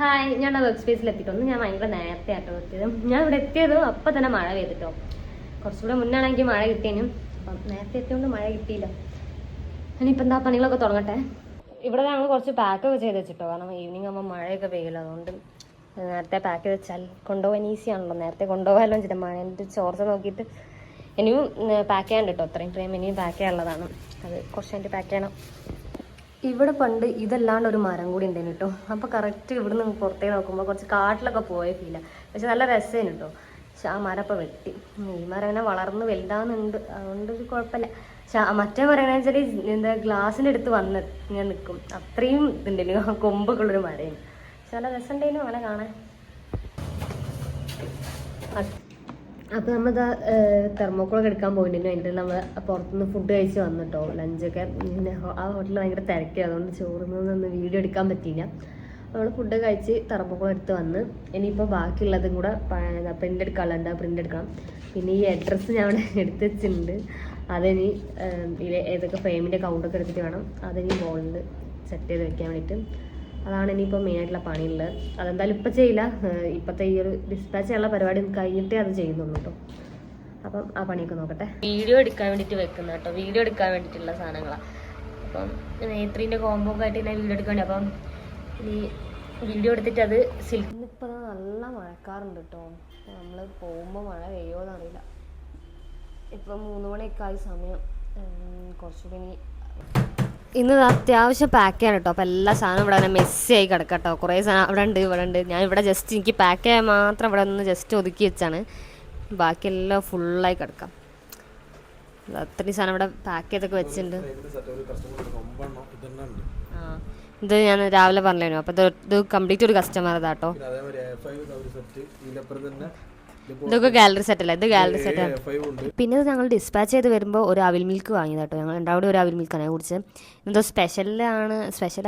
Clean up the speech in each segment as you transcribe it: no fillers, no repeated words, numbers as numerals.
Hi, ഞാൻ work സ്പേസിൽ എത്തിയിട്ടൊന്ന് ഞാൻ ഭയങ്കര നേരത്തെ ആട്ടോ എത്തിയത്. ഞാൻ ഇവിടെ എത്തിയത് അപ്പം തന്നെ മഴ പെയ്തിട്ടോ. കുറച്ചുകൂടെ മുന്നാണെങ്കിൽ മഴ കിട്ടിയതിനും, അപ്പം നേരത്തെ എത്തിയോണ്ട് മഴ കിട്ടിയില്ല. ഇനിയിപ്പോൾ എന്താ പണികളൊക്കെ തുടങ്ങട്ടെ. ഇവിടെ ഞങ്ങൾ കുറച്ച് പാക്കൊക്കെ ചെയ്ത് വെച്ചിട്ടോ, കാരണം ഈവനിങ് ആകുമ്പോൾ മഴയൊക്കെ പെയ്യില്ല. അതുകൊണ്ട് നേരത്തെ പാക്ക് ചെയ്ത് വെച്ചാൽ കൊണ്ടുപോകാൻ ഈസി ആണല്ലോ. നേരത്തെ കൊണ്ടുപോകാമല്ലോ വെച്ചിട്ട് മഴേൻ്റെ ചോർച്ച നോക്കിയിട്ട് ഇനിയും പാക്ക് ചെയ്യാൻ കേട്ടോ. അത്രയും ഫ്രെയിം ഇനിയും പാക്ക് ചെയ്യാനുള്ളതാണ്. അത് കുറച്ച് കഴിഞ്ഞിട്ട് പാക്ക് ചെയ്യണം. ഇവിടെ പണ്ട് ഇതല്ലാണ്ട് ഒരു മരം കൂടി ഉണ്ടായിരുന്നു കേട്ടോ. അപ്പോൾ കറക്റ്റ് ഇവിടെ നിന്ന് പുറത്തേക്ക് നോക്കുമ്പോൾ കുറച്ച് കാട്ടിലൊക്കെ പോയ ഫീല. പക്ഷെ നല്ല രസമാണ് കേട്ടോ. പക്ഷെ ആ മരം ഇപ്പോൾ വെട്ടി. ഈ മരം അങ്ങനെ വളർന്ന് വലുതാവുന്നുണ്ട്, അതുകൊണ്ട് ഒരു കുഴപ്പമില്ല. പക്ഷെ മറ്റേ മരം എങ്ങനെയാണെന്ന് വെച്ചാൽ എന്താ ഗ്ലാസിൻ്റെ അടുത്ത് വന്ന് ഇങ്ങനെ നിൽക്കും. അത്രയും ഇതുണ്ടല്ലോ, കൊമ്പൊക്കെ ഉള്ളൊരു മരമാണ്. പക്ഷെ നല്ല രസമുണ്ടായിരുന്നു അങ്ങനെ കാണാൻ. അപ്പോൾ നമ്മളിതാ തെർമോക്കോളൊക്കെ എടുക്കാൻ പോയിട്ടുണ്ടായിരുന്നു. അതിൻ്റെ നമ്മൾ പുറത്തുനിന്ന് ഫുഡ് കഴിച്ച് വന്നിട്ടോ. ലഞ്ചൊക്കെ ആ ഹോട്ടലിൽ ഭയങ്കര തിരക്കാണ്, അതുകൊണ്ട് ചോറിനൊന്നും വീഡിയോ എടുക്കാൻ പറ്റിയില്ല. നമ്മൾ ഫുഡ് കഴിച്ച് തെർമോക്കോൾ എടുത്ത് വന്ന് ഇനിയിപ്പോൾ ബാക്കിയുള്ളതും കൂടെ പ്രിൻ്റ് എടുക്കാനുണ്ട്, പ്രിൻ്റ് എടുക്കണം. പിന്നെ ഈ അഡ്രസ്സ് ഞാൻ അവിടെ എടുത്ത് വെച്ചിട്ടുണ്ട്. അതിനി ഏതൊക്കെ ഫ്രെയിമിൻ്റെ കൗണ്ടൊക്കെ എടുത്തിട്ട് വേണം അതിനി ബോളിൽ സെറ്റ് ചെയ്ത് വെക്കാൻ വേണ്ടിയിട്ട്. അതാണ് ഇനിയിപ്പോൾ മെയിനായിട്ടുള്ള പണിയുള്ളത്. അതെന്തായാലും ഇപ്പം ചെയ്യില്ല. ഇപ്പോഴത്തെ ഈ ഒരു ഡിസ്പാച്ച് ചെയ്യാനുള്ള പരിപാടി കഴിഞ്ഞിട്ടേ അത് ചെയ്യുന്നുള്ളൂ കേട്ടോ. അപ്പം ആ പണിയൊക്കെ നോക്കട്ടെ. വീഡിയോ എടുക്കാൻ വേണ്ടിയിട്ട് വെക്കുന്ന കേട്ടോ, വീഡിയോ എടുക്കാൻ വേണ്ടിയിട്ടുള്ള സാധനങ്ങളാണ്. അപ്പം നേത്രീൻ്റെ കോമ്പോ ആയിട്ട് ഞാൻ വീഡിയോ എടുക്കാൻ വേണ്ടി. അപ്പം ഇനി വീഡിയോ എടുത്തിട്ട് അത് സിൽക്ക്. ഇന്നിപ്പോൾ നല്ല മഴക്കാറുണ്ട് കേട്ടോ. നമ്മൾ പോകുമ്പോൾ മഴ പെയ്യുമോയെന്നറിയില്ല. ഇപ്പം 3 മണിയൊക്കെ ആയി സമയം. കുറച്ചുകൂടി ഇനി ഇന്ന് അത്യാവശ്യം പാക്ക് ചെയ്യാൻ കേട്ടോ. അപ്പോൾ എല്ലാ സാധനവും ഇവിടെ തന്നെ മെസ്സി ആയി കിടക്കാം കേട്ടോ. കുറേ സാധനം അവിടെ ഉണ്ട്, ഇവിടെ ഉണ്ട്. ഞാൻ ഇവിടെ ജസ്റ്റ് എനിക്ക് പാക്ക് ചെയ്യാൻ മാത്രം ഇവിടെ ഒന്ന് ജസ്റ്റ് ഒതുക്കി വെച്ചാണ്. ബാക്കിയെല്ലാം ഫുള്ളായി കിടക്കാം. അത്രയും സാധനം ഇവിടെ പാക്ക് ചെയ്തൊക്കെ വെച്ചിട്ടുണ്ട്. ആ, ഇത് ഞാൻ രാവിലെ പറഞ്ഞിരുന്നു. അപ്പോൾ ഇത് കംപ്ലീറ്റ് ഒരു കസ്റ്റമർ ഇതാട്ടോ. ഇതൊക്കെ ഗാലറി സെറ്റ് അല്ല, ഇത് ഗാലറി സെറ്റാണ്. പിന്നെ ഇത് ഞങ്ങൾ ഡിസ്പാച്ച് ചെയ്ത് വരുമ്പോൾ ഒരു അവിൽ മിൽക്ക് വാങ്ങിയത് കേട്ടോ. ഞങ്ങൾ രണ്ടാമത് ഒരു അവിൽ മിൽക്കാണ് കുടിച്ചത്. എന്തോ സ്പെഷ്യൽ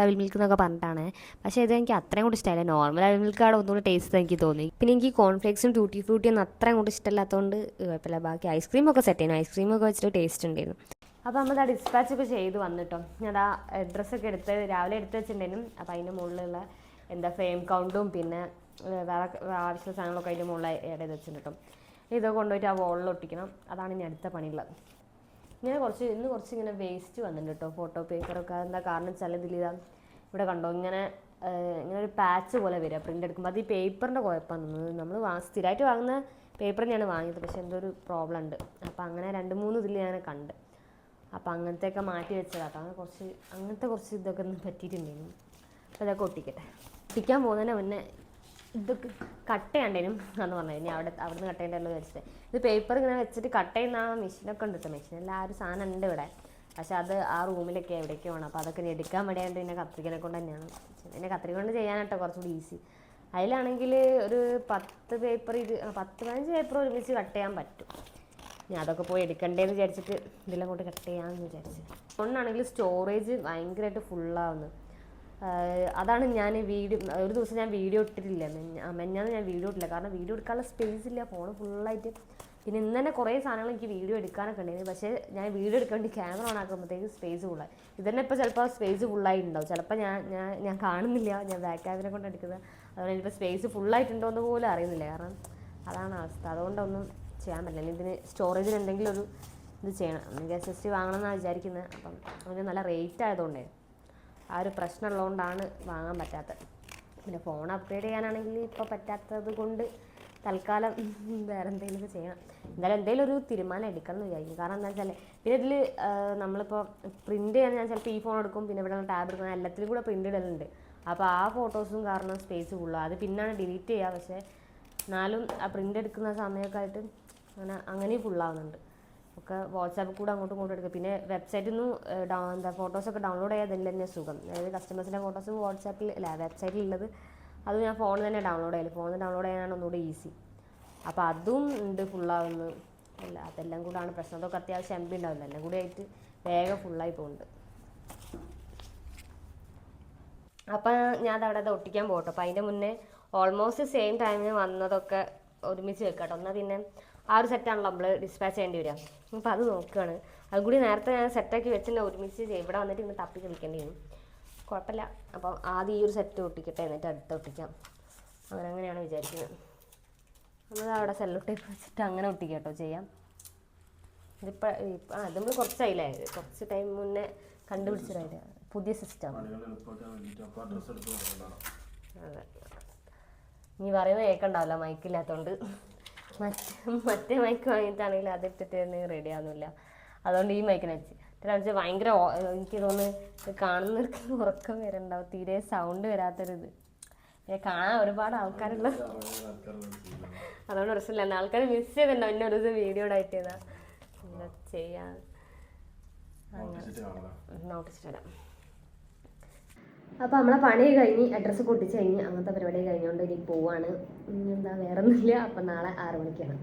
അവിൽ മിൽക്ക് എന്നൊക്കെ പറഞ്ഞിട്ടാണ്. പക്ഷേ ഇത് എനിക്ക് അത്രയും കൂടി ഇഷ്ടമല്ല. നോർമൽ അവിൽ മിൽക്കാണ് ഒന്നുകൂടി ടേസ്റ്റ് എനിക്ക് തോന്നി. പിന്നെ എനിക്ക് കോൺഫ്ലേക്സും ട്യൂട്ടി ഫ്രൂട്ടിയും ഒന്നും അത്രയും കൂടി ഇഷ്ടമല്ലാത്തതുകൊണ്ട് കുഴപ്പമില്ല. ബാക്കി ഐസ്ക്രീമൊക്കെ സെറ്റ് ചെയ്യുന്നു. ഐസ്ക്രീമൊക്കെ വെച്ചിട്ട് ടേസ്റ്റ് ഉണ്ടായിരുന്നു. അപ്പോൾ നമ്മൾ ആ ഡിസ്പാച്ചൊക്കെ ചെയ്ത് വന്നിട്ടോ. ഞാൻ ആ ഡ്രസ്സൊക്കെ രാവിലെ എടുത്ത് വെച്ചിട്ടുണ്ടായിരുന്നു. അപ്പോൾ അതിൻ്റെ മുകളിലുള്ള ഫ്രെയിം കൗണ്ടും പിന്നെ വേറെ ആവശ്യമുള്ള സാധനങ്ങളൊക്കെ അതിൻ്റെ മുകളിൽ ആഡ് ചെയ്ത് വെച്ചിട്ടുണ്ട് കേട്ടോ. ഇതൊക്കെ കൊണ്ടുപോയിട്ട് ആ വോളിൽ ഒട്ടിക്കണം. അതാണ് ഇനി അടുത്ത പണിയുള്ളത്. ഇന്ന് കുറച്ച് ഇങ്ങനെ വേസ്റ്റ് വന്നിട്ടുണ്ട് കേട്ടോ. ഫോട്ടോ പേപ്പറൊക്കെ. എന്താ കാരണം വെച്ചാൽ ഇവിടെ കണ്ടോ, ഇങ്ങനെ ഒരു പാച്ച് പോലെ വരിക പ്രിൻ്റ് എടുക്കുമ്പോൾ. അത് ഈ പേപ്പറിൻ്റെ കുഴപ്പമാണ് തോന്നുന്നത്. നമ്മൾ സ്ഥിരമായിട്ട് വാങ്ങുന്ന പേപ്പർ തന്നെയാണ് വാങ്ങിയത്, പക്ഷേ എന്തോ ഒരു പ്രോബ്ലം ഉണ്ട്. അപ്പോൾ അങ്ങനെ 2-3 ഇതിൽ ഞാൻ കണ്ട്. അപ്പോൾ അങ്ങനത്തെയൊക്കെ മാറ്റി വെച്ചതാണ്. അങ്ങനത്തെ കുറച്ച് ഇതൊക്കെ ഒന്ന് പറ്റിയിട്ടുണ്ടായിരുന്നു. അപ്പോൾ ഇതൊക്കെ ഒട്ടിക്കാൻ പോകുന്നതിന് മുന്നേ ഇതൊക്കെ കട്ട് ചെയ്യണ്ടേനും എന്ന് പറഞ്ഞു. ഇനി അവിടെ നിന്ന് കട്ട് ചെയ്യേണ്ടല്ലോ വെച്ചിട്ട്. ഇത് പേപ്പർ ഇങ്ങനെ വെച്ചിട്ട് കട്ട് ചെയ്യുന്ന ആ മെഷീനൊക്കെ ഉണ്ട് കേട്ടോ. മെഷീനിൽ ആ ഒരു സാധനം ഉണ്ട് ഇവിടെ. പക്ഷെ അത് ആ റൂമിലൊക്കെ എവിടേക്കോ വേണം. അപ്പോൾ അതൊക്കെ എടുക്കാൻ വേണ്ടിയാണ്ട് പിന്നെ കത്രികനെ കൊണ്ട് തന്നെയാണ്. പിന്നെ കത്രിക കൊണ്ട് ചെയ്യാനായിട്ടോ കുറച്ചുകൂടി ഈസി. അതിലാണെങ്കിൽ ഒരു 10-15 പേപ്പർ ഒരുമിച്ച് കട്ട് ചെയ്യാൻ പറ്റും. ഞാൻ അതൊക്കെ പോയി എടുക്കണ്ടേന്ന് വിചാരിച്ചിട്ട് ഇതെല്ലാം കൊണ്ട് കട്ട് ചെയ്യാമെന്ന് വിചാരിച്ചു. ഒന്നാണെങ്കിൽ സ്റ്റോറേജ് ഭയങ്കരമായിട്ട് ഫുള്ളാവുന്നു. അതാണ് ഒരു ദിവസം ഞാൻ വീഡിയോ ഇട്ടിട്ടില്ല. മെഞ്ഞാന്ന് ഞാൻ വീഡിയോ ഇട്ടില്ല, കാരണം വീഡിയോ എടുക്കാനുള്ള സ്പേസ് ഇല്ല, ഫോൺ ഫുള്ളായിട്ട്. പിന്നെ ഇന്ന് തന്നെ കുറേ സാധനങ്ങൾ എനിക്ക് വീഡിയോ എടുക്കാനൊക്കെ ഉണ്ടായിരുന്നു. പക്ഷേ ഞാൻ വീഡിയോ എടുക്കാൻ വേണ്ടി ക്യാമറ ഓൺ ആക്കുമ്പോഴത്തേക്ക് സ്പേസ് ഫുള്ളായി. ഇതന്നെ ഇപ്പോൾ ചിലപ്പോൾ സ്പേസ് ഫുള്ളായി ഉണ്ടാവും. ചിലപ്പോൾ ഞാൻ കാണുന്നില്ല, ഞാൻ ബാക്ക് ക്യാമറ കൊണ്ട് എടുക്കുന്നത്. അതുകൊണ്ട് എനിക്കിപ്പോൾ സ്പേസ് ഫുള്ളായിട്ടുണ്ടോ എന്ന് പോലും അറിയുന്നില്ല. കാരണം അതാണ് അവസ്ഥ. അതുകൊണ്ടൊന്നും ചെയ്യാൻ പറ്റില്ല. ഇതിന് സ്റ്റോറേജിന് എന്തെങ്കിലും ഒരു ഇത് ചെയ്യണം. SSD വാങ്ങണമെന്നാണ് വിചാരിക്കുന്നത്. അപ്പം അതിന് നല്ല റേറ്റ് ആയതുകൊണ്ടേ ആ ഒരു പ്രശ്നം ഉള്ളതുകൊണ്ടാണ് വാങ്ങാൻ പറ്റാത്തത്. പിന്നെ ഫോൺ അപ്ഗ്രേഡ് ചെയ്യാനാണെങ്കിൽ ഇപ്പോൾ പറ്റാത്തത് കൊണ്ട് തൽക്കാലം വേറെ എന്തെങ്കിലുമൊക്കെ ചെയ്യണം. എന്തായാലും എന്തെങ്കിലും ഒരു തീരുമാനം എടുക്കണം എന്ന് വിചാരിക്കും. കാരണം എന്താ വെച്ചാൽ പിന്നെ ഇതിൽ നമ്മളിപ്പോൾ പ്രിൻറ്റ് ചെയ്യാൻ ഞാൻ ചിലപ്പോൾ ഈ ഫോൺ എടുക്കും, പിന്നെ ഇവിടെ ടാബ് എടുക്കും, എല്ലാത്തിലും കൂടെ പ്രിൻ്റ് ഇടലുണ്ട്. അപ്പോൾ ആ ഫോട്ടോസും കാരണം സ്പേസ് ഫുള്ളാണ്. അത് പിന്നാണ് ഡിലീറ്റ് ചെയ്യുക. പക്ഷേ എന്നാലും ആ പ്രിൻ്റ് എടുക്കുന്ന സമയമൊക്കെ ആയിട്ട് അങ്ങനെയും ഫുള്ളാവുന്നുണ്ട്. ഒക്കെ വാട്സാപ്പിൽ കൂടെ അങ്ങോട്ടും ഇങ്ങോട്ടും എടുക്കുക. പിന്നെ വെബ്സൈറ്റിൽ നിന്ന് ഫോട്ടോസൊക്കെ ഡൗൺലോഡ് ചെയ്യാതില്ല തന്നെ സുഖം. അതായത് കസ്റ്റമേഴ്സിൻ്റെ ഫോട്ടോസ് വെബ്സൈറ്റിലുള്ളത് അത് ഞാൻ ഫോണിൽ തന്നെ ഡൗൺലോഡ് ചെയ്യല്. ഫോണിൽ ഡൗൺലോഡ് ചെയ്യാനാണ് ഒന്നുകൂടി ഈസി. അപ്പോൾ അതും ഉണ്ട് ഫുള്ളാവുന്നത്. അതെല്ലാം കൂടാണ് പ്രശ്നം. അതൊക്കെ അത്യാവശ്യം MB ഉണ്ടാവില്ല. എല്ലാം കൂടി ആയിട്ട് വേഗം ഫുള്ളായി പോകുന്നുണ്ട്. അപ്പം ഞാൻ അവിടെ ഒട്ടിക്കാൻ പോകട്ടോ. അപ്പോൾ അതിൻ്റെ മുന്നേ ഓൾമോസ്റ്റ് സെയിം ടൈമിന് വന്നതൊക്കെ ഒരുമിച്ച് വെക്കട്ടോ. എന്നാൽ പിന്നെ ആ ഒരു സെറ്റാണല്ലോ നമ്മൾ ഡിസ്പാച്ച് ചെയ്യേണ്ടി വരിക. അപ്പോൾ അത് നോക്കുകയാണ്. അതുകൂടി നേരത്തെ ഞാൻ സെറ്റാക്കി വെച്ചിട്ട് ഒരുമിച്ച് ഇവിടെ വന്നിട്ട് ഇന്ന് തപ്പി കളിക്കേണ്ടി വരും. കുഴപ്പമില്ല. അപ്പം ആദ്യം ഈ ഒരു സെറ്റ് ഒട്ടിക്കട്ടെ, എന്നിട്ട് അടുത്ത ഒട്ടിക്കാം. അങ്ങനെയാണ് വിചാരിക്കുന്നത്. നമ്മൾ അവിടെ സെല്ലോ ടേപ്പ് വെച്ചിട്ട് അങ്ങനെ ഒട്ടിക്കാം കേട്ടോ ചെയ്യാം. ഇതിപ്പോൾ ഇത് നമ്മൾ കുറച്ചായില്ലേ, കുറച്ച് ടൈം മുന്നേ കണ്ടുപിടിച്ചതായിട്ട് പുതിയ സിസ്റ്റം. അതെ, ഇനി പറയുന്നത് കേൾക്കണ്ടാവില്ല മൈക്കില്ലാത്തതുകൊണ്ട്. മറ്റേ മൈക്ക് വാങ്ങിയിട്ടാണെങ്കിൽ അതിട്ടിട്ട് റെഡി ആവുന്നില്ല. അതുകൊണ്ട് ഈ മൈക്കിനെ വെച്ച് ഭയങ്കര എനിക്ക് തോന്നുന്നു കാണുന്നവർക്ക് ഉറക്കം വരണ്ടാവും, തീരെ സൗണ്ട് വരാത്തൊരിത്. കാണാൻ ഒരുപാട് ആൾക്കാരുള്ള, അതുകൊണ്ട് പ്രശ്നമില്ല. ആൾക്കാർ മിസ് ചെയ്തിട്ടുണ്ടോ എന്നെ ഒരു ദിവസം വീഡിയോ ഡയറ്റ് ചെയ്താൽ എന്താ ചെയ്യാൻ, നോട്ടിച്ചിട്ട് വരാം. അപ്പോൾ നമ്മളെ പണി കഴിഞ്ഞ് അഡ്രസ്സ് പൊട്ടിച്ച് കഴിഞ്ഞ് അങ്ങനത്തെ പരിപാടി കഴിഞ്ഞുകൊണ്ട് ഇനി പോവാണ്. എന്താ വേറെ ഒന്നുമില്ല. അപ്പം നാളെ 6 മണിക്കാണ്.